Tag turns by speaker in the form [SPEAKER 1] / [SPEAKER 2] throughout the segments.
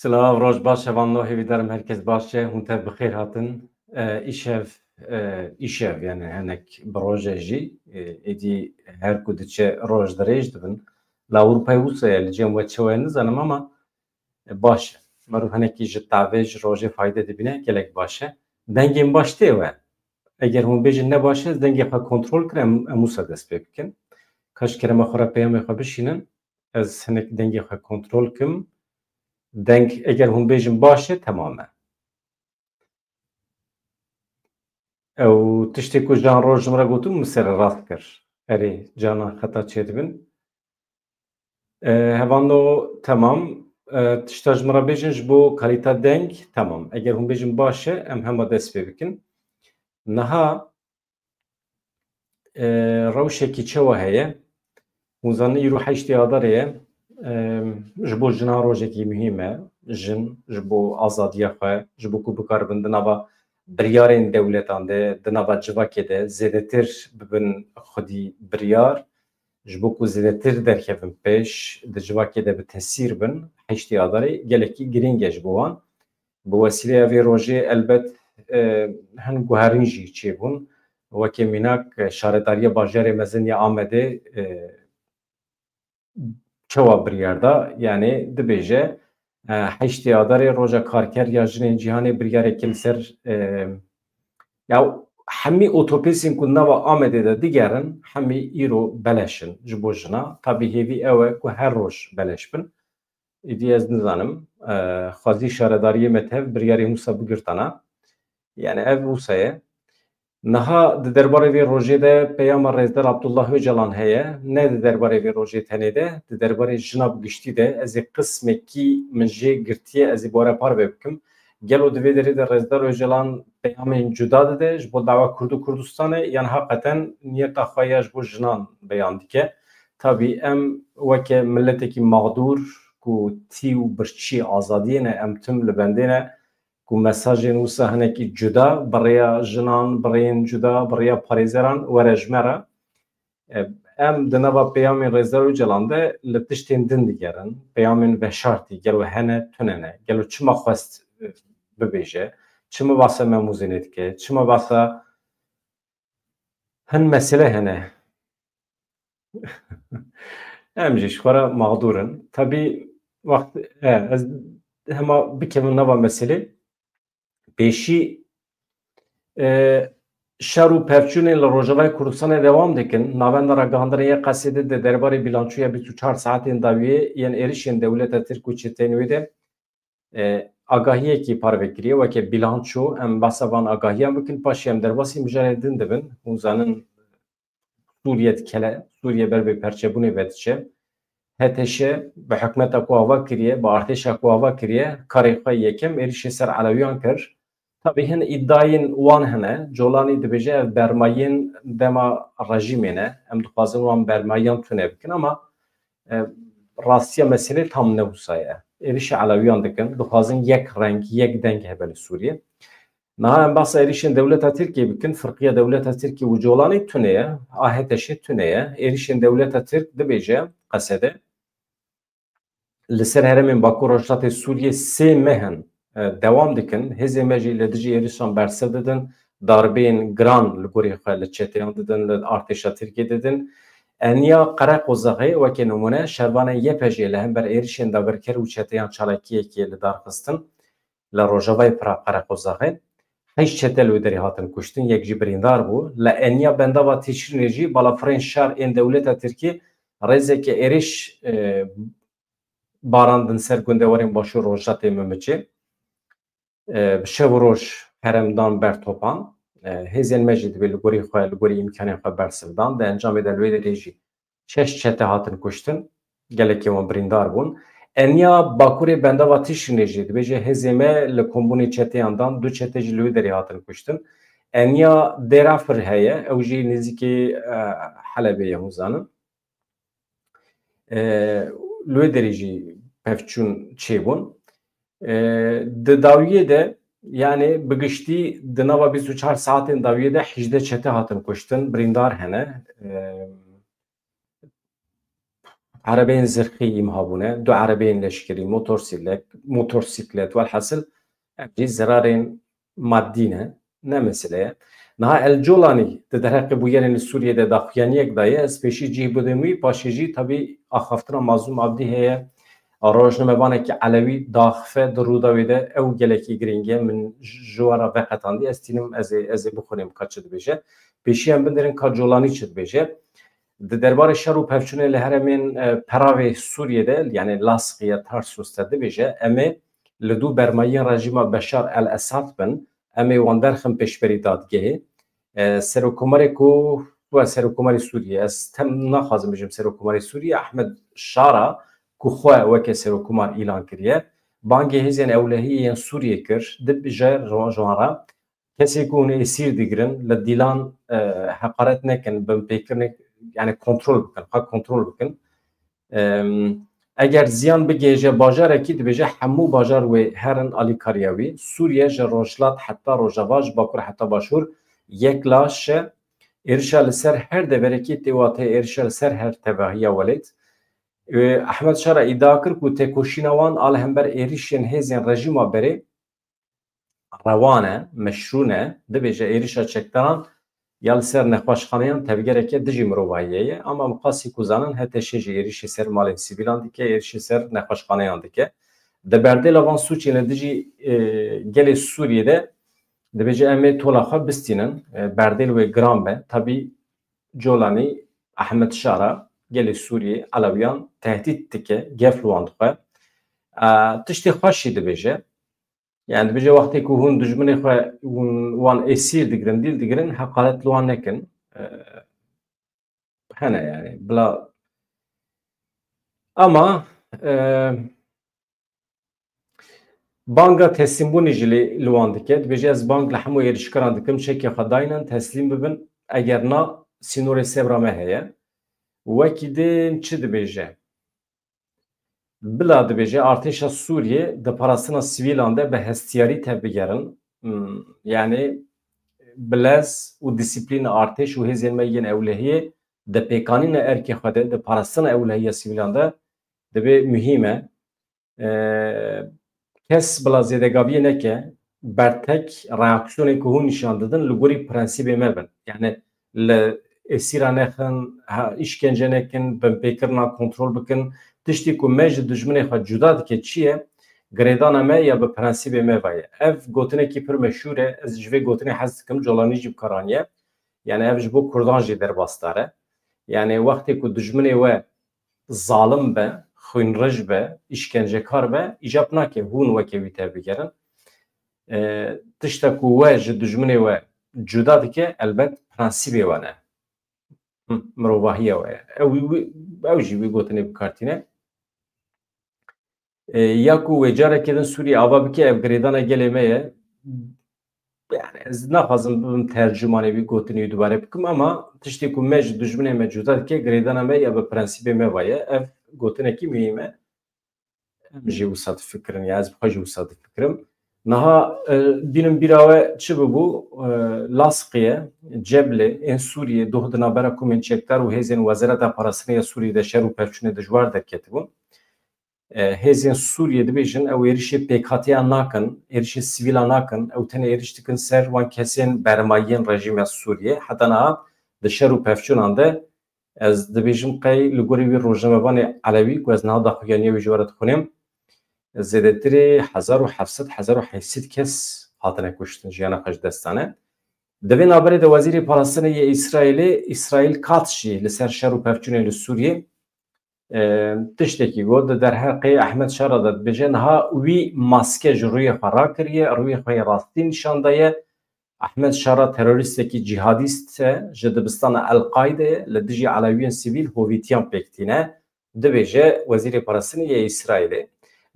[SPEAKER 1] Silav roj baş evanlo hêvîdarim herkes baş e hûn tev bi xêr hatin. Îşev yani hinek bi roje jî êdî her ku diçe roj dirêj dibin. Li Ewropayê wisa li cem we çi we nizanim ama baş e. Merû hinekî ji tavê ji rojê fayde dibîne gelek baş e. Dengên baş tê we. Eger hûn bêjin ne baş e dengê xwe kontrol kir em wisa dest pê bikin. Kaç kere me xwe re peyamê xwe bişînin ez hinek dengê xwe kontrol kim. Deng eger hûn bêjin baş e temam e. Ew tiştê ku can roj ji min re gotin min ser rast kir. Erê cana xeta çêdibin. Hevando temam. Tişta ji min re bêjin ji bo kalîta deng temam. Eger hûn bêjin baş e em hema dest pê bikin. Niha rewşekî çi we heye. Hûn zanin îro heştê adarê ye. Ji bo jinan rojekî muhîm e. Jin ji bo azadiya xwe, ji bo ku bikaribin di nava biryarên dewletan de, di nava civakê de zêdetir bibin xwedî biryar, ji bo ku zêdetir derkevin pêş, di civakê de bi tesîr bin, heştê adarê gelekî giring e ji bo wan. Bi wesîleya vê rojê elbet hin guherîn jî çêbûn. Wekî mînak şaredariya bajarê mezin ya Amedê çawa biryar da yani dibêje heştê adarê roja karker ya jinên cîhanê biryarekî li ser ya hemî otopêsên ku nava Amedê de digerin hemî îro beleş in ji bo jina. Tabî hêvî ew e ku her roj beleş bin. Êdî ez nizanim xwazî şaredariyê me tev biryarê wisa bigirtana. Yani ev wisa ye. Niha di derbarê vê rojê de peyama Rêzdar Abdullah Öcalan heye. Ne di derbarê vê rojê tenê de, di derbarê jina bi giştî de ez ê qismekî min jê girtiye ez ê borepar vê bikim. Gelo di vê derê de Rêzdar Öcalan peyamên cuda dide ji bo dava Kurd û Kurdistanê yan heqeten niyeta xwe ya ji bo jinan beyan dike. Tabî em weke milletekî mağdur ku tî û birçî azadiyê ne em tim li bendê ne ku mesajên wisa hinekî cuda birêya jinan, bireyên cuda, birêya parêzeran were ji me re. Em di nava peyamên Rêzdar Öcalan de li tiştên din digerin. Peyamên veşartî gelo hene tune ne. Gelo çima xwest bibêje, çima basa memûzînê dike, çima basa hin mesele hene. Em jî ji xwe re mağdur in. Tabî ez hema bikevim nava meselê pêşî şer û pevçûnên li Rojavayê Kurdistanê dewam dikin. Navenda ragihandinê yê Qesedê de derbarê bîlançoya 24 saetên dawiyê yên êrişên dewleta Tirk û çetên wê de agahiyekî parve kiriye weke bîlanço em behsa van agahiyan bikin paşê em derbasî mijarê din dibin. Hûn zanin Sûriye dikele, Sûriye ber bê perçebûnê ve diçe. Heteşe bi hikûmeta ku ava kiriye, bi artêşa ku ava kiriye karê xwe yekem êrişê ser Elewiyan kir. Tabî hin îddiayên wan hene. Colanî dibêje ev bermayên dema rejîmê ne. Em dixwazin wan bermayiyan tune bikin ama rastiya meselê tam ne wisa ye. Êrişê Elewiyan dikin. Dixwazin yek reng, yek deng hebe li Sûriye. Niha em behsa êrişên dewleta Tirkiyê bikin. Firqiya dewleta Tirkiye û Colanî tune ye. A Heteşê tune ye. Êrişên dewleta Tirk dibêje Qesedê li ser herêmên Bakur Rojhilatê Sûriye sê mehin dewam dikin. Hêzê me jî li dijî êrişan bersiv didin. Darbeyên giran li gorî xwe li çeteyan didin, li artêşa Tirkiye didin. Eniya Qereqozexê wekî numune şervanên YPJ li hember êrişên dagirker û çeteyan çalakiyekê li dar xistin li Rojavayê Qereqozexê. Heş çete li wê derê hatin kuştin, yek jî birîndar bû. Li eniya bendava tîşrinê jî balafirên şer ên dewleta Tirkiye rêzeke êriş barandin ser gundewarên Başûr Rojhilatê Mimiçê. Bi şev roj heremdan bertopan. Hêzên me jî divê li gorî xwe, li gorî îmkanên xwe bersivdan. Di encamê de li wê derê jî şeş çete hatin kuştin. Gelekî wan birîndar bûn. Eniya Bakurê bendava tîşrinê jî dibêje hêzê me li kombûnê çeteyan dan du çete jî li wê derê hatin kuştin. Eniya Dêrafir heye, ew jî nêzîkî Helebê ye hûn zanin. Li wê derê jî pevçûn çêbûn. Di dawiyê de yani bi giştî di nava 24 saetên dawiyê de 18 çete hatin kuştin, birîndar hene. عربين زرخي مهابونه دو عربين لشكري موتورسيكلت والحصل أبدي زرارين مادينه نمثله نها الجولاني تدرك بويان سوريا ده داخيانيك دايه سبيشي جي بدموي باشيجي تبي اخفتنا مازوم عبدي هي روجنامه بانك علوي داخفه دروداوي ده او جلكي جرينجه من جوارا بقتاندي استينم از بخونم كاتشد بيجه بيشي هم بندرن كاجولاني چد بيجه دربار شر و پفچونه لهرمین پراوی سوریه ده یعنی لاسقیه تارسوس ده بیجه امی لدو برمایی رژیم بشار الاسد بن امی واندرخم پیشبری دادگه سرکوماری کو و سرکوماری سوریه است تم نخوازم بجم سرکوماری سوریه احمد شارا کو خواه وکه سرکومار اعلان کریه بانگه هزین اولهی سوریه کر دب بیجه جوانرا کسی که اون اسیر دیگرن لدیلان حقارت نکن بم پیکرنه yani kontrol bıkın, hak kontrol bıkın. Eğer ziyan bigêje bajar ki dibêje hemû bajar wê herin alî kariya wî Sûriye ji rojhilat heta rojava ji bakur heta başûr yek laş êrişa li ser her deverekî têwatê êrişa li ser her tevahiya welêt. Ahmed Şara îdia kir ku têkoşîna wan al hember êrişên hêzên rejîma berê rewan e, meşrû ne, dibêje êrişa çekdaran ya li ser nexweşxaneyan tevgereke dijî mirovahiye ye ama miqasî ku zanin heteşê jî êrişê ser malên sivîlan dike êrişê ser nexweşxaneyan dike di berdêla van sûçên li dijî gelê Sûriyê dibêje em ê tola xwe bistînin berdêl wê giran be tabî colanî Ahmed Şara gelê Sûriyê Elewiyan tehdît dike gef li wan dixwe tiştê xweş jî dibêje yani dibêje wextê ku hûn dijminê xwe wan esîr digirin dîl digirin heqaret li wan nekin hene yani bila ama banga teslîmbûnê jî li wan dike dibêje ez bang li hemû êrişkaran dikim çekê xwe dayînin teslîm bibin eger na sînorê sebra me heye wekî dên çi dibêje bila dibêje artêşa Sûriye di parastina sivîlan de bi hestiyarî tevbigerin yani bilez û disiplîna artêş û hêzên me yên ewlehiyê di pêkanîna erkê xwe de di parastina ewlehiya sivîlan de dibe mühîm e kes bila zêdegaviyê neke bertek reaksiyonê ku hûn nîşan didin li gorî prensîbê me bin yani li esîra nexin îşkence nekin binpêkirina kontrol bikin tiştî ku me ji dijminê xwe cuda dike çi ye girêdana me ya bi prensîbê me vaye ev gotinekî pir meşhûr e ez ji vê gotinê hez dikim colanî jî bikaraniye yani ev ji bo Kurdan jî derbasdar e yani wextê ku dijminê we zalim be xwînrej be îşkencekar be îcab nake hûn wekê wî tevbigerin tişta ku we ji dijminê we cuda dike elbet prensîbê we ne mirovahiya we ye ew jî wî gotinê bikartîne ya ku wê carekê din Sûriye ava bike ev girêdana gelê me ye yani ez naxwazim bibim tercümanê wî gotinê dubare bikim ama tiştê ku me ji dijminê me cuda dike girêdana me ya bi prensîbê me vaye ev gotinekî mühîm e em jî wisa difikirin ya ez bixwe jî wisa difikirim niha bînim bîra we çi bibû Lasqiye Ceblê ên Sûriyê doh di navbera komên çekdar û hêzên Wezareta Parastinê ya Sûriyê de şer û pevçûnê dijwar derketibûn hêzên Sûriyê dibêjin ew êrişê pêkhatiya nakin êrişê sivîla nakin ew tenê êriş dikin ser wan kesên bermayiyên rejîma Sûriyê heta niha di şer û pevçûnan de ez dibêjim qey li gorî wî rojnamevanê Elewî ku ez niha daxuyaniyê wî ji we re dixwînim zêdetirê 1700 kes hatine kuştin jiyana xwe ji destan e di vê naberê de Wezîrê Parastinê yê İsraîlê İsraîl Katz jî li ser şer û pevçûnê li Sûriyê tiştekî got di derheqê Ahmed Şara de dibêje niha wî maske ji rûyê xwe rakiriye rûyê xwe rastî nîşan daye Ahmed Şara terorîstekî cihadîst e ji dibistana El-Qaîdeyê li dijî Elewiyên sivîl hovîtiyan pêktîne dibêje Wezîrê Parastinê yê İsraîlê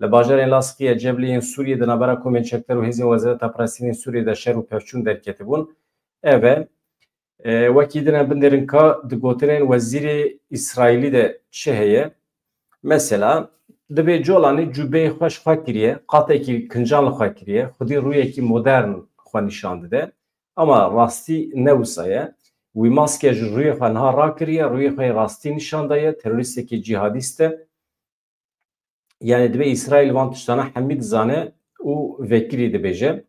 [SPEAKER 1] li bajarên Laskiye Ceblê yên Sûriyê di navbera komên çekdar û hêzên Wezareta Parastinê yên Sûriyê de şer û pevçûn derketibûn ev e wekî din em binêrin ka di gotinên Wezîrê İsraîlî de çi heye mesela dibê colanî cûbeyê xweş xwe kiriye qatekî kincan li xwe kiriye xwedî rûyekî modern xwe nîşan dide ama rastî ne wisa ye وی ماسکه روی خانها را کریه روی خای راستی نشان دایه تروریستی که جهادیسته yani dibê İsrail van tiştana hemî dizane û vekirî dibêje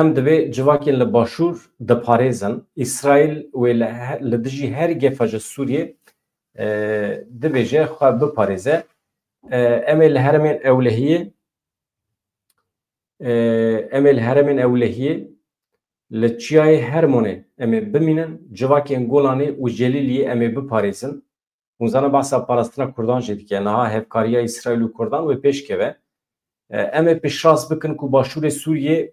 [SPEAKER 1] em divê civakên li başûr diparêzin İsrail wê li dijî her gefa ji Sûriyê dibêje xwe biparêze em ê li heremên ewlehiyê li çiyayê Hermonê em ê bimînin civakên Golanê û Celîliyê em ê biparêzin Hûnzana behsa parastina Kurdan jî dike niha hevkariya İsrail û Kurdan wê pêşkeve em ê pêşrast bikin ku başûrê Sûriyê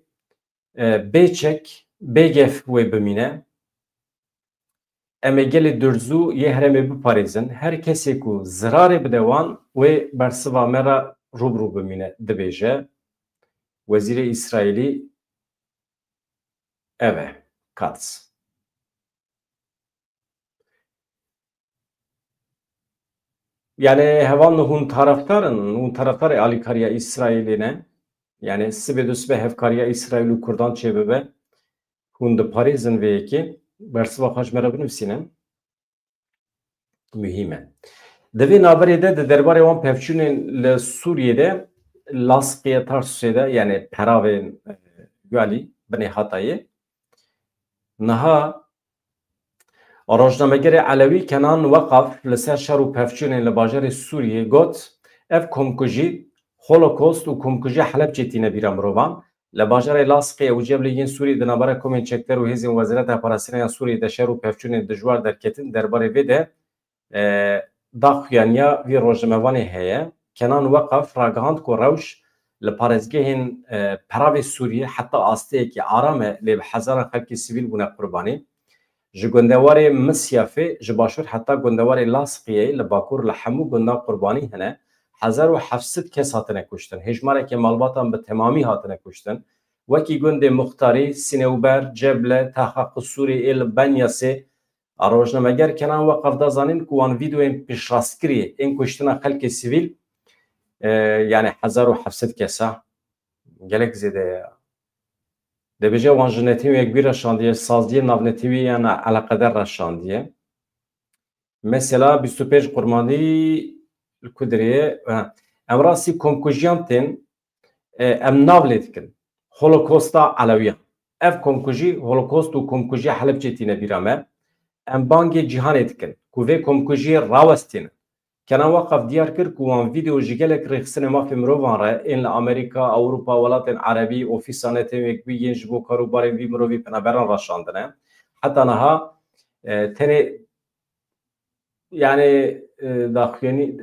[SPEAKER 1] bêçek bêgev wê bimîne em ê gelê durzû yê heremê biparêzin her kesê ku zirarê bide wan wê bersiva me re rûbirû bimîne dibêje Wezîrê İsraîlî ev e Katz yani hevan hûn taraftarê alîkariya İsraîlê ne yani sibê dûsibê hevkariya İsraîl û Kurdan çêbibe hûn diparêzin vê yekê bersiva xwe ji me re binivîsînin mühîm e di vê naberê de di derbarê wan pevçûnên li Sûriyê Laskiye Tarsusê de yani peravên Gwalî binê Hatayê niha rojnamegerê Elewî Kenan Weqaf li ser şer û pevçûnên li bajarê Sûriyê got ev komkujî Holokost û komkujî Helepçê tîne bîra mirovan li bajarê Laskiye û Cebligên Sûriyê di navbera komên çekder û hêzên Wezareta Parastinaya Sûriyê de şer û pevçûnên dijwar derketin derbarê vê de daxuyaniya vî rojnamevanê heye Kenan Weqaf ragihand ku rewş li parêzgehên peravê Sûriyê heta asteyekî aram e lê bi hezaran xelkê sivîl bûne qurbanî ji gundewarê Misyafê ji başûr heta gundewarê Laskiyê li bakur li hemû gundan qurbanî hene 1700 kes hatine kuştin hejmarekê malbatan bi temamî hatine kuştin wekî gundê Muxtarî Sinewber Ceble Taxa Qusûrê ê li Benyasê rojnameger Kenan Weqaf da zanîn ku wan vîdeoyên pêşrastkirî ên kuştina xelkê sivîl yani 1700 kesa gelek zêde ye dibêje wan ji netewiyek bîr reşandiye saziyê navnetewîyan eleqedar reşandiye mesela 25 Qurbanî li Kudiriyê em rastî komkujiyan tên em nav lê dikin Holokosta Elewiyan ev komkujî Holokost û komkujiya Helepçê tîne bîra me em bangê cîhanê dikin ku vê komkujiyê rawestînin Kenan Weqaf diyar kir ku wan vîdeo ji gelek rêxistinê mafê mirovan re ên li Amerîka, Ewropa, welatên Erebî, ofîsa netewek bî yên ji bo karûbarên vî mirovî penaberan raşandine heta niha tenê yani daxuyanî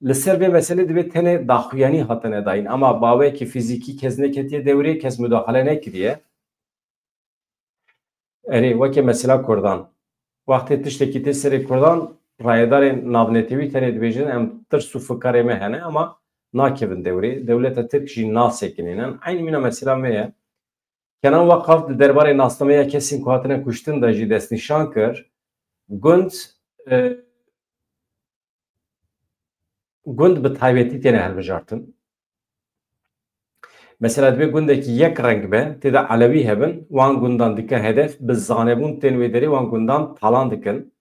[SPEAKER 1] li ser vê meselê divê tenê daxuyanî hatine dayîn ama bawekî fîzîkî kes neketiye dewrê kes müdahale nekiriye erê wekî mesela Kurdan wextê tiştekî tê serê Kurdan rayedarên navnetewî tenê dibêjin em tirs û fikarê me hene ama nakevin dewrê dewleta Tirk jî nasekînînin eyn mîna mesela me ye Kenan Weqaf di derbarê naslameya kesên ku hatine kuştin de jî destnîşan kir gund bi taybetî têne hilbijartin mesela divê gundekî yek reng be têde Elewî hebin wan gundan dike hedef bi zanebûn tên wê derê wan gundan talan dikin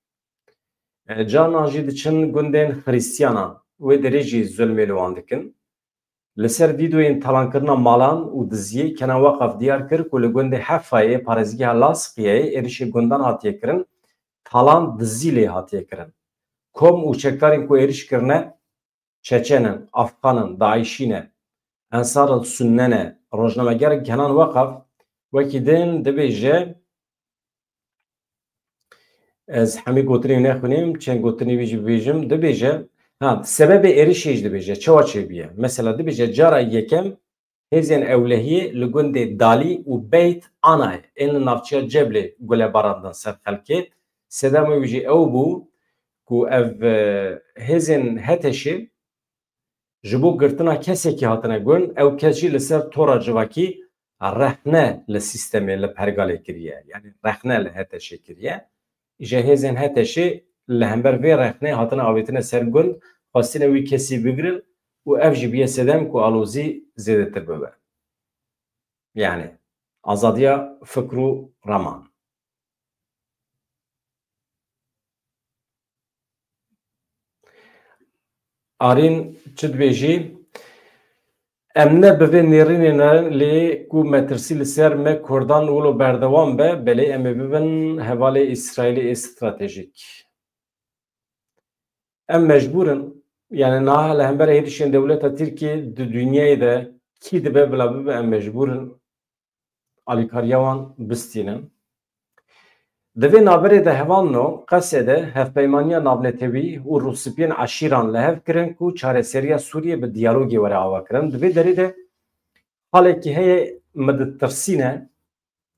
[SPEAKER 1] Canan jî diçin gundên Xrîstiyanan wê derê jî zulmê li wan dikin li ser vîdeoyên talankirina malan û diziyê Kenan Weqaf diyar kir ku li gundê Hefayê parêzgeha Laskiyeyê êrişê gundan hatiye kirin talan dizî lê hatiye kirin kom û çekdarên ku êriş kirine Çeçenin, Afxanin, Daişî ne Ensaril Sunne ne rojnameger Kenan Weqaf wekî din dibêje ez hemî gotinê nexwînim çend gotinê wî jî bibêjim dibêje sebebê êrişê jî dibêje çawa çêbûye mesela dibêje cara yekem hêzên ewlehiyê li gundê Dalî û Beyt Anayê ên li navçeya Ceblê gule barandin ser xelkê sedema wî jî ew bû ku ev hêzên Heteşê ji bo girtina kesekî hatine gund ew kes jî li ser tora civakî rehne li sîstemê li Pergalê kiriye yani rehne li Heteşê kiriye ji hêzên Heteşê li hember vê rexnê hatine avêtine ser gund xwestîne wî kesî bigirin û ev jî bîye sedem ku alozî zêdetir bibe yani azadiya fikr û reman Arîn çi dibêjî em nebivê nêrînê lê ku metirsî li ser me Kurdan wilo berdewam be, belê em ê bibin hevalê Îsraîlê ê stratejîk. Em mecbûrin yani niha li hember êrişên dewleta Tirkiye di dünyayê de kî dibe bila bibe em mecbûrin alîkariya wan bistînin. Di vê naberê de hevalno Qesedê hevpeymaniya navnetewî û rûspiyên eşîran li hev kirin ku çareseriya Sûriyê bi diyalogê were ava kirin. Di vê derê de halekî heye me ditirsîne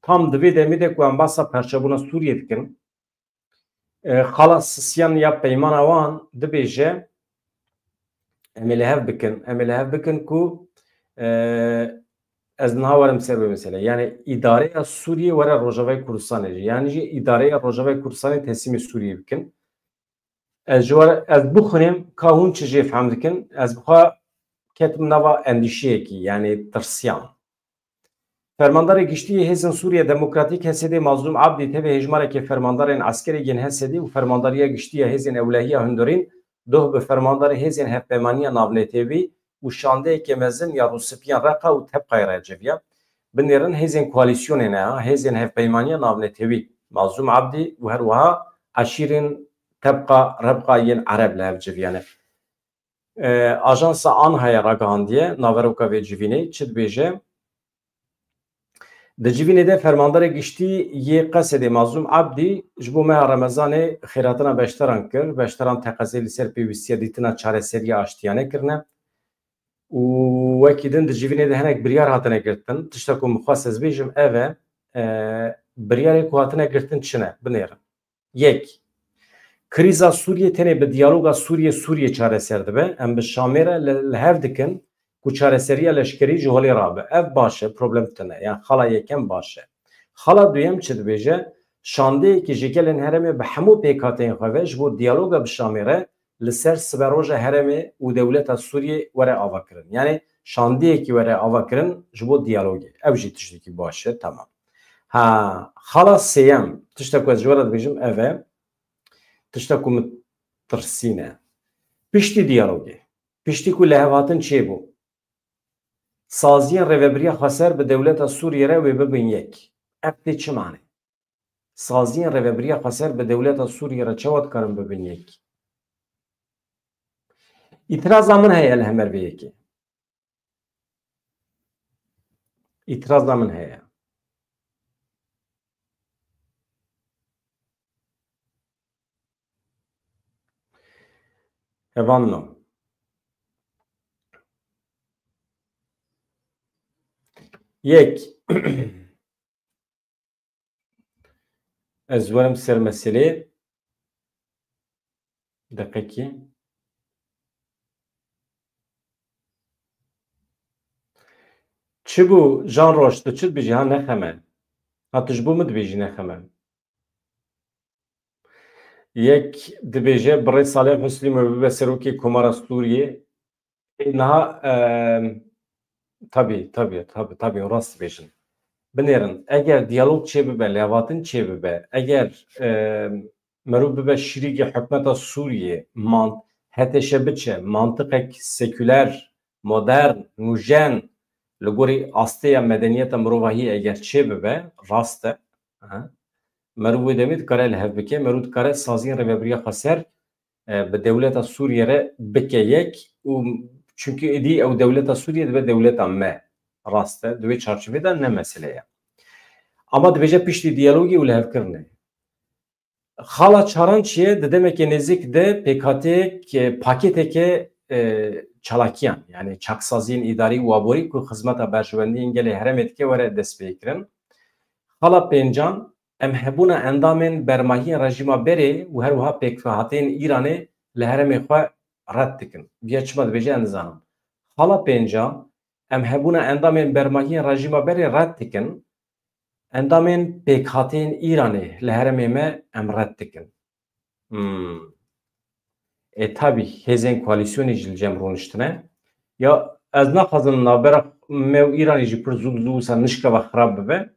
[SPEAKER 1] tam di vê demê de ku em basa perçebûna Sûriyê dikin. Xala sisiyan ya peymana wan dibêje em ê li hev bikin. Em ê li hev bikin ku ez niha werim ser vê mesele. Yani îdareya Sûriyê were Rojavayê Kurdistanê jî. Yani jî îdareya Rojavayê Kurdistanê teslîmê Sûriyê bikin. Ez ji were ez bixwînim ka hûn çi jê fehm dikin. Ez bixwe ketim nava endîşeyekî yani tirsiyan. Fermandarê giştiyê Hêzên Sûriya Demokratîk Hesedê Mazlûm Abdî tevê hejmarekê fermandarên askerê yên Hesedê û fermandariya giştî ya Hêzên Ewlehiya Hundirîn doh bi fermandarê Hêzên Hevpeymaniya Navnetewî û şandeyekê mezin ya Rûspiyan Reqa û Tebqayê re civiya binêrin Hêzên koalîsyonê ne Hêzên Hevpeymaniya Navnetewî Mazlûm Abdî û her wiha eşîrên Tebqa Rebqa yên Ereb li hev civiyane. Ajansa Anhaya ragihandiye naveroka vê civînê çi dibêje di civînê de fermandarê giştî yê Qesedê Mazlûm Abdî ji bo meha Remezanê xêratina beşteran kir. Beşteran teqezê li ser pêwîstiya dîtina çareseriya aştiyanê kirine û wekî din di civînê de hinek biryar hatine girtin. Tişta ku min xwast ez bêjim ev e biryarê ku hatine girtin çi ne? Binêrin. Yek, krîza Sûriyê tenê bi diyaloga Sûriye çareser dibe. Em bi Şamê re li hev dikin ku çareseriya leşkerî ji holê rabe. Ev baş e, problem tune. Yani xala yekem baş e. Xala duyem çi dibêje? Şandeyekî ji gelên herêmê bi hemû pêkhateyên xwe ve ji bo diyaloga bi Şamê re li ser siberoja herêmê û dewleta Sûriyê were ava kirin. Yani şandeyekî were ava kirin ji bo diyalogê. Ev jî tiştekî baş e, tamam. Ha, xala sêyem, tişta ku ez ji we re dibêjim ev e, tişta ku min tirsîne. Piştî diyalogê. Piştî ku li hev hatin çêbû. Saziyên rêveberiya Xweser bi dewleta Sûriyê re wê bibin yek. Ev tê çi manê? Saziyên rêveberiya Xweser bi dewleta Sûriyê re çawa dikarin bibin yek? İtiraza min heye li hemer vê yekê. İtiraza min heye. Evanno. Yek. Ez werim ser meselê deqekî. Çi bû Jan Roj tu çi dibêjî ha nexeme. Ha tu ji bo min dibêjî nexeme. Yek dibêje birê Salih Müslîmov bibe serokê Komara Sûriyê. Niha tabii rast dibêjin. Binêrin eger diyalog çêbibe, lêvatin çêbibe, eger merû bibe şîrîgê hikûmeta Sûriyê hetêşe biçe mantiqek seküler, modern, nûjen li gorî asteya medeniyeta mirovahiyê eger çêbibe rast e. Merû wê demê dikare li hev bike, merû dikare saziyên rêveberiya Xweser bi dewleta Sûriyê re bike yek û çünkü êdî ew dewleta Sûriyê dibe dewleta me. Rast e, di wê çarçovê de ne mesele ye. Ama dibêje piştî diyalogê û li hevkirinê. Xala çaran çi ye? Di demekê nêzik de pêkhateyek paketeke çalakiyan yani çaksaziyên îdarî û aborî ku xizmeta berjewendiyên gelê herêmê dike were dest pê kirin. Xala pêncan em hebûna endamên bermahiyên rejîma berê û her wiha pêkhateyên Îranê li herêmê xwe red dikin. Biya çima dibêje em dizanin. Xala pêncan em hebûna endamên bermahiyên rejîma berê red dikin. Endamên pêkhateyên Îranê li herêmê me em red dikin. Tabii hêzên koalîsyonê jî li cem rûniştine. Ya ez naxwazim navbera me û Îranê jî pir zû wisa nişkeva xirab bibe.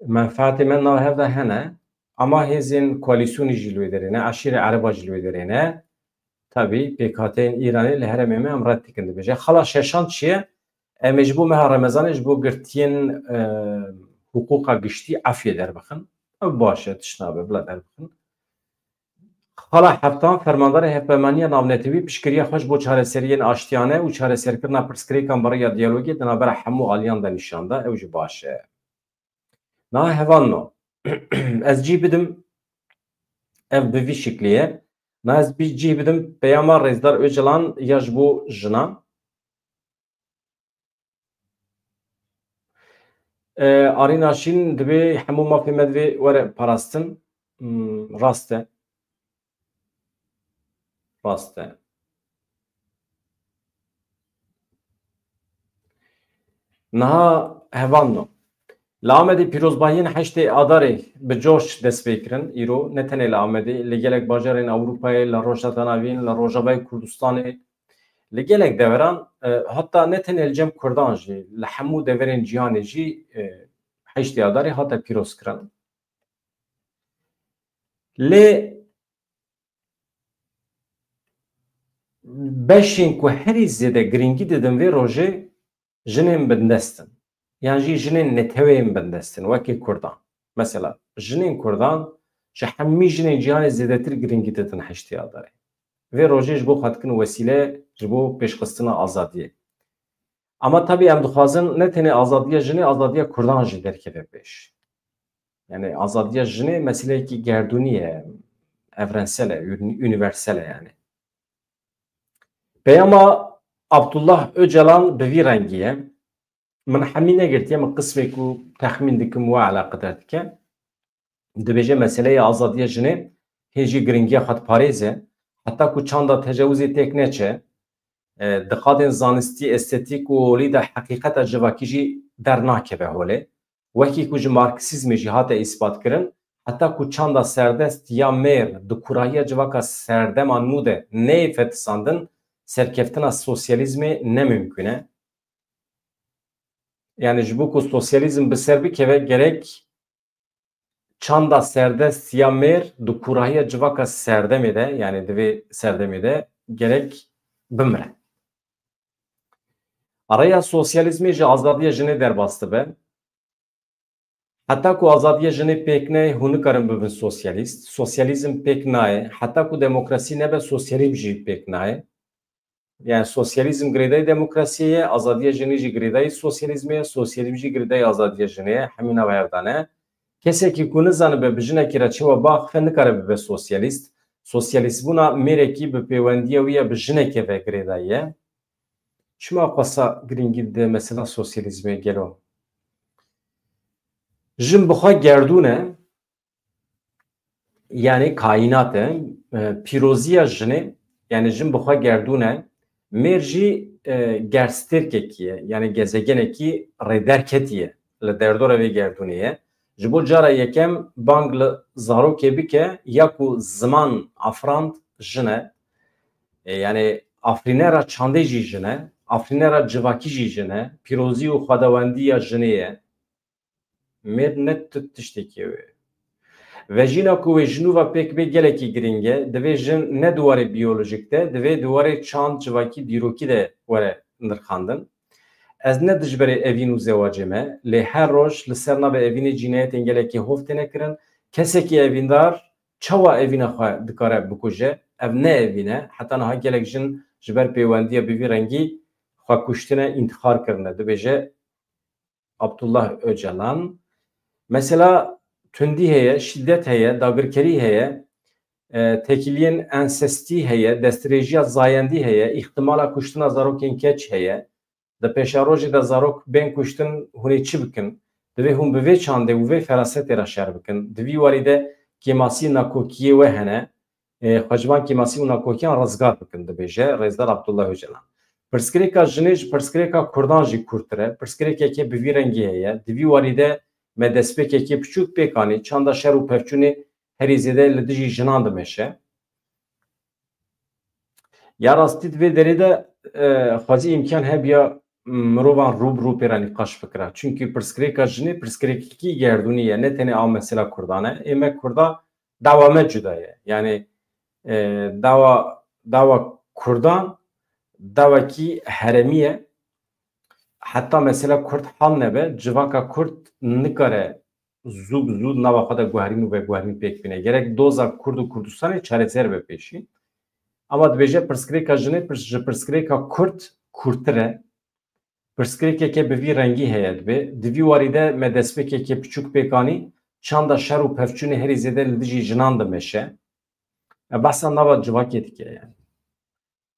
[SPEAKER 1] Menfaetê me nav hev de hene ama hêzên koalîsyonê jî li wê derê ne, eşîrê Ereba jî li wê derê ne. tabii PKK'nin İran'ı li heremê me em red dikin dibêje. Xala şeşan çi ye? Em ê ji bo meha Remezanê ji bo girtiyên huquqa giştî afiyê derbixin. Ew baş e, tişt nabe bila derbixin. Xala heftan fermandarê hevpeymanîya navnetewî piştgiriya xwe ji bo çareseriyên aştiyane û çareserkirina pirsgirêkan beriya diyalogê di navbera hemû aliyan de nîşan da, ew jî baş e. Na hevanno ez cî bidim ev bi vî şeklî ye. Na ez cî bidim peyama Rêzdar Öcalan ya ji bo jinan. Arîna Şîn divê hemû mafê me divê were parastin. Rast e. Rast e. Niha hevanno. Li Amedê pîrozbahiyên heştê Adarê bi coş dest pê kirin îro, ne tenê li Amedê, li gelek bajarên Ewropayê, li Rojhilatnavîn, li Rojavayê Kurdistanê, li gelek deveran, heta ne tenê li cem Kurdan jî, li hemû deverên cîhanê jî heştê Adarê hate pîrozkirin. Lê beşên ku herî zêde giringî didin vê rojê jinên bindestin. Yani jî jinên neteweyên bindestin, wekî Kurdan. Mesela jinên Kurdan ji hemî jinên cîhanê zêdetir giringî didin heştê Adarê. Vê rojê ji bo xwedkirin wesîle ji bo pêşxistina azadiyê. Ama tabii em dixwazin ne tenê azadiya jinê, azadiya Kurdan jî derkeve pêş. Yani azadiya jinê meseleyekî gerdûnî ye, evrensel e, universel e yani. Peyama Abdullah Öcalan bi vî rengî ye. Min hemî negirtiye, min qismê ku texmîn dikim we alaqedar dike. Dibêje meseleya azadiya jinê hê jî giringiya xwedparêz e. Heta ku çanda tecawuzê têk neçe, diqadên zanistî, estetik û holî de heqîqeta civakî jî dernakeve holê. Wekî ku ji Marksîzmê jî hate îsbatkirin, heta ku çanda serdest ya mêr di kurahiya civaka serdeman nû de neyê fetisandin, serkeftina sosyalîzmê nemümkün e. Yani ji bo ku sosyalîzm bi ser bikeve gerek çanda serdest ya mêr di kurahiya civaka serdemê de, yani divê serdemê de gerek bimre. Araya sosyalîzmê ji azadiya jinê derbas dibe. Heta ku azadiya jinê pêk neyê, hûn nikarin bibin sosyalîst. Sosyalîzm pêk nayê. Heta ku demokrasî nebe, sosyalîzm jî pêk nayê. Yani sosyalîzm girêdayê demokrasiyê ye, azadiya jinê jî girêdayê sosyalîzmê ye, sosyalîzm jî girêdayê azadiya jinê ye. Hemî nava hevdan e. Kesekî ku nizanibe bi jinekî re çawa baxife nikare bibe sosyalîst. Sosyalîstbûna mêrekî bi pêwendiya wî ye bi jinekê ve girêdayî ye. Çima xwesa giringî dide mesela sosyalîzmê gelo? Jin bi xwe gerdûn e, yani kaînat e, pîroziya jinê, yani jin bi xwe gerdûn e, mêr jî gerstêrkekî ye, yani gezegenekî rêderketî ye li derdora vê gerdûnê ye. Ji bo cara yekem bang li zarokê bike ya ku ziman afirand jin e, yani afrînera çandê jî jin e, afrînera civakî jî jin e, pîrozî û xwedewendiya jinê ye. Mêr ne tiştekî wê. Ve jîna ku wê jinûva pêk bê gelekî giring e, divê jin ne duwarê biyolojik de, divê duwarê çand civakî dîrokî de were nirxandin. Ez ne dijberê evîn û zewacê me, lê her roj li ser navê evînê cinayetên gelekî hov têne kirin. Kesekî evîndar çawa evîna xwe dikare bikuje, ev ne evîn e, heta niha gelek jin ji ber pêwendiya bi vî rengî xwe kuştine intixar kirine. Dibêje Abdullah Öcalan. Mesela tundî heye, şiddet heye, dagirkerî heye, tekiliyên ensestî heye, destrêjiya zayendî heye, îhtimala kuştina zarokên keç heye. Di pêşa rojê de zarok bên kuştin hûnê çi bikin? Divê hûn bi vê çandê û vê ferasetê re şer bikin. Di vî warî de kêmasî nakokiyê we hene, xwe kêmasî û nakokiyan rizgar bikin, dibêje Rêzdar Abdullah Öcalan. Pirsgirêka jinê ji pirsgirêka Kurdan jî kurttir e. Pirsgirêkekê bi vî rengî heye. Di vî warî de me destpêkekê piçûk pêk anî, çanda şer û pevçûnê herî zêde li dijî jinan dimeşe. Ya rastî divê derê de xwezî imkan hebiya mirovan rûbirû pêra nîqaş bikira. Çünkü pirsgirêka jinê pirsgirêkekî gerdûnî ye, ne tenê a mesela Kurdan e. Ê me Kurda dawa me cuda ye. Yani dawa dava Kurdan dava ki heremiye hatta mesela Kurt hal nebe civaka Kurt nikare zû nava xwe de guherîn û veguherîn pêk bîne gerek doza Kurd û Kurdistanê çareser be pêşî ama dibêje pirsgirêka jinê ji pirsgirêka Kurd kûrtir e pirsgirêkeke bi vî rengî heye dibe di vî warî de me destpêkeke piçûk pêkanî çanda şer û pevçûnê herî zêde li dijî jinan dimeşe behsa nava civakê dike yani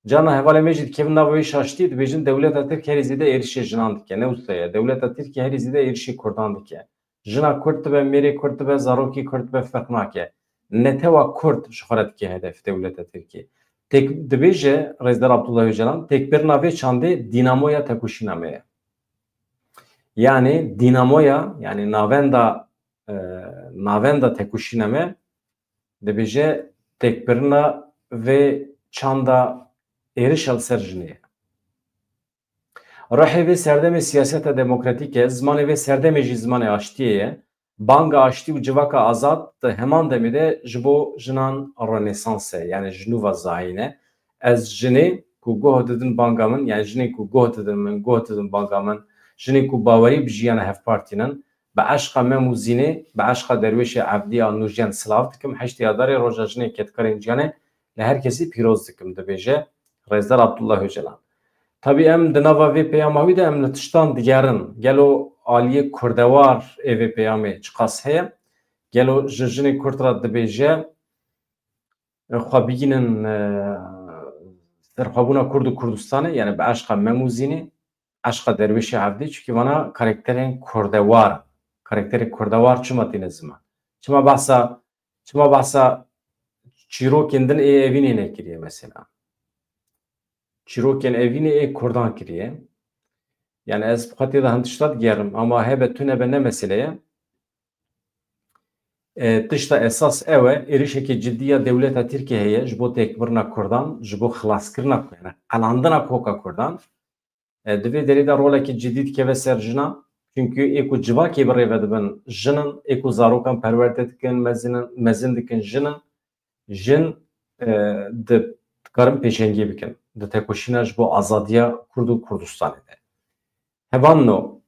[SPEAKER 1] cana hevalê me jî dikevin nava wê şaştî dibêjin dewleta Tirkiye herî zêde êrişê jinan dike ne wisa ye dewleta Tirkiye herî zêde êrişê Kurdan dike jina Kurd dibe mêrê Kurd dibe zarokî Kurd dibe feq nake netewa Kurd ji xwe re dike hedef dewleta Tirkiye dibêje Rêzdar Abdullah Öcalan têkbirina vê çandê dînamoya tekoşîna me ye yani dînamoya yani navenda tekoşîna me dibêje têkbirina vê çanda êriş li ser jinê ye Rihê vê serdemê siyaseta demokratîk e zimanê vê serdemê jî zimanê aştiyê ye banga aştî û civaka azad di heman demê de ji bo jinan Rönesans e yani ji nûva zayîne ez jinê ku goh didin banga min yani jinê ku goh didin banga min jinê ku bawerî bi jiyana hevpartînin bi eşqa me û zînê bi eşqa derwêşê Evdiya Nûjiyan silav dikim heştyadarê roja jinê ketkarên ciyanê li her kesî pîroz dikim dibêje Rêzdar Abdullah Öcalan Tabii em di nava vê peyama wî de em li tiştan digerin gelo aliyê kurdewar ê vê peyamê çi qas heye gelo ji jinê Kurd re dibêje xwe bigînin serxwebûna Kurd û Kurdistanê yani bi eşqa me û zînê eşqa derwêşê Evdî çunkî wana karakterên kurdewar karakterê kurdewar çima tîne ziman çima behsa çîrokên din ê evînê nekiriye mesela çîrokên evînê ê Kurdan kiriye yani ez xwetê de hin tişta digerim ama hebe tune be ne meseleye tişta esas ew e êrişekê ciddî ya dewleta Tirkiye heye ji bo têkbirina Kurdan ji bo xilaskirina yani qelandina koka Kurdan di vê derê de rolekî ciddî dikeve ser jina çünkü ê ku civakê bi rêve dibin jinin ê ku zarokan perwerde dikin mezin dikin jin dikarin pêşengî bikin di tekoşîna ji bo azadiya Kurd û Kurdistanê de hevanno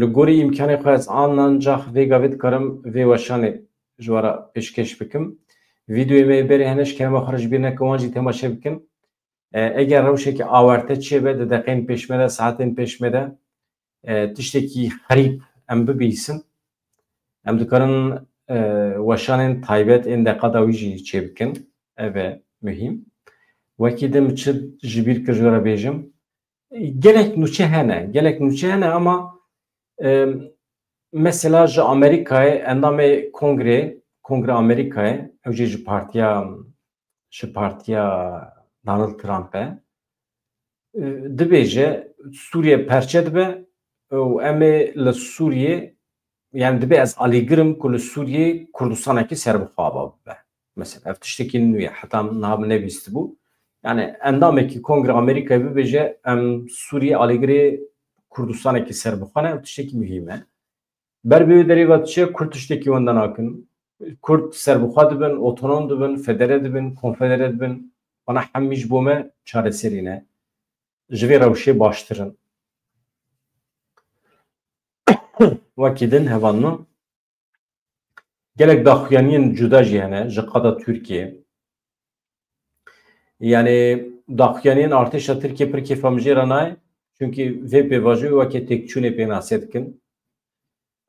[SPEAKER 1] li gorî îmkanê xwe ez ancak vê gavê dikarim vê weşanê ji wara pêşkeş bikim vîdeoyê me berê heneş kerema xwe ji bîr nekin wan jî temaşe bikin eger rewşekî awarte çêbe di deqeyên pêşme de saetên pêşme de tiştekî herîb em bibîsin em dikarin weşanên taybet ên deqada wî jî çê bikin ev e mühîm wekî din çi ji bîr kir ji we re bêjim gelek nûçe hene ama mesela ji Amerîkayê endamê Kongre Amerîkayê ew jî ji partiya Donald Trump e dibêje Sûriye perçe dibe û em ê li Sûriyê yani dibe ez alîgirim ku li Sûriyê Kurdistanekî serbixwe bibe mesela ev tiştekî nû ye heta niha nebîstibû yani endamekî Kongre Amerîkayê bibêje em Sûriye alîgirê Kurdistanekî serbixwe ne ev tiştekî mühîm e ber bi wê derê ve tişe Kurd tiştekî wenda nakin Kurd serbixwe dibin otonom dibin federe dibin konfedere dibin wana hemî ji bo me çareserî ne ji vê rewşê baştir in wekî din hevanno gelek daxuyaniyên cuda jî hene ji qada Tirkiye yani daxuyaniyên artêşa Tirkiye pir kêfa min jê re nayê çünkü vê pêvajoyê wekî têkçûnê pênasê dikin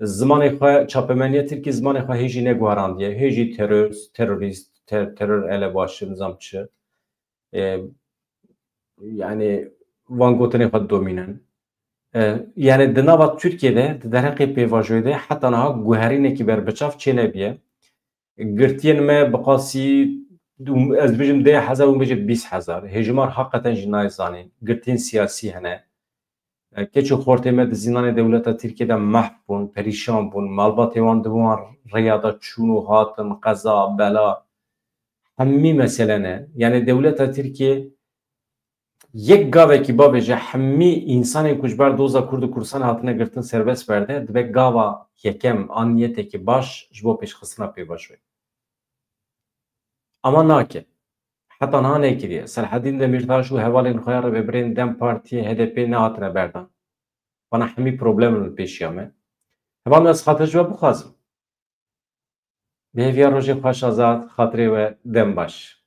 [SPEAKER 1] zimanê xwe çapemeniya Tirkiye zimanê xwe hêjî neguherandiye hêjî terorîst terör elebaşi nizam çi yani van gotinê xwe domînin yani di nava Tirkiye'de di derheqê pêvajoyê de heta niha guherînekî berbiçav çê nebiye girtiyên me biqasî ez dibêjim 10,000 û bêje 20,000 hêjimar heqeten jî nayzanîn girtiyên siyasî hene keçû xortê me di zînanê dewleta Tirkiye de mehv bûn perîşan bûn malbatê wan di wan rêya de çûn û hatin qeza bela hemî mesele ne yani dewleta Tirkiye yek gavekî bavêje hemî însanên ku ji ber doza Kurd û Kurdistanê hatine girtin serbest berde dibe gava yekem an niyetekî baş ji bo pêşxistina pêvajoyê ama nake heta niha nekiriye. Selahattin Demirtaş û hevalên xwe ya rêveberên Dem Partiyê HDP nehatine berdan. Bana hemî problemên li pêşiya me. Hevalên ez xatir ji we bixwazim. Bi hêviya rojê xweş azad, xatirê we dem baş.